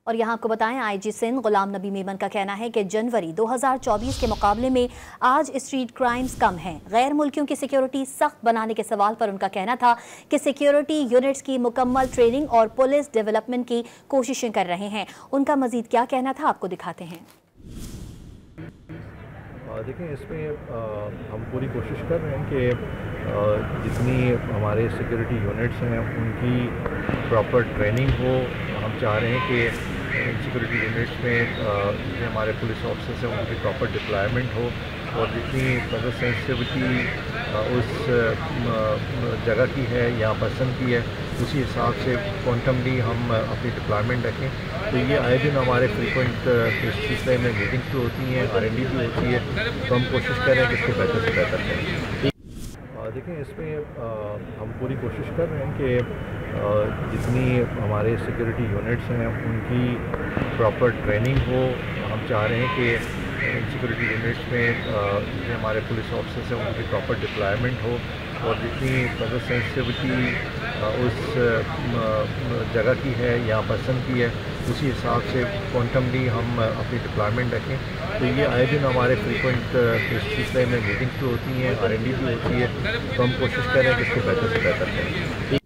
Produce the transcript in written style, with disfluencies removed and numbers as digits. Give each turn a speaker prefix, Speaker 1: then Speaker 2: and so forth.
Speaker 1: और यहाँ आपको बताएं, आईजी सिंध गुलाम नबी मेमन का कहना है कि जनवरी 2024 के मुकाबले में आज स्ट्रीट क्राइम्स कम हैं। गैर मुल्कियों की सिक्योरिटी सख्त बनाने के सवाल पर उनका कहना था कि सिक्योरिटी यूनिट्स की मुकम्मल ट्रेनिंग और पुलिस डेवलपमेंट की कोशिशें कर रहे हैं। उनका मजीद क्या कहना था, आपको दिखाते हैं।
Speaker 2: देखें, इसमें हम पूरी कोशिश कर रहे हैं कि जितनी हमारे सिक्योरिटी यूनिट्स हैं उनकी प्रॉपर ट्रेनिंग हो। हम चाह रहे हैं कि सिक्योरिटी यूनिट्स में जितने हमारे पुलिस ऑफिसर्स हैं उनकी प्रॉपर डिप्लॉयमेंट हो और जितनी मदर सेंसिटिविटी उस जगह की है या पर्सन की है उसी हिसाब से क्वांटमली हम अपनी डिप्लॉयमेंट रखें। तो ये आए दिन हमारे फ्रीक्वेंट इस सिलसिले में मीटिंग्स भी होती हैं, R&D भी होती है, तो हम कोशिश कर रहे हैं कि इसको बेहतर से बेहतर करें। देखें, इसमें हम पूरी कोशिश कर रहे हैं कि जितनी हमारे सिक्योरिटी यूनिट्स हैं उनकी प्रॉपर ट्रेनिंग हो। हम चाह रहे हैं कि सिक्योरिटी यूनिट्स में जितने हमारे पुलिस ऑफिसर्स हैं उनकी प्रॉपर डिप्लॉयमेंट हो और जितनी मदर सेंसिटिविटी उस जगह की है या पर्सन की है उसी हिसाब से क्वांटमली हम अपनी डिप्लॉयमेंट रखें। तो ये आए दिन हमारे फ्रीक्वेंट इस सिलसिले में मीटिंग्स भी होती हैं, R&D भी होती है, तो हम कोशिश कर रहे हैं कि इसको बेहतर से बेहतर करें।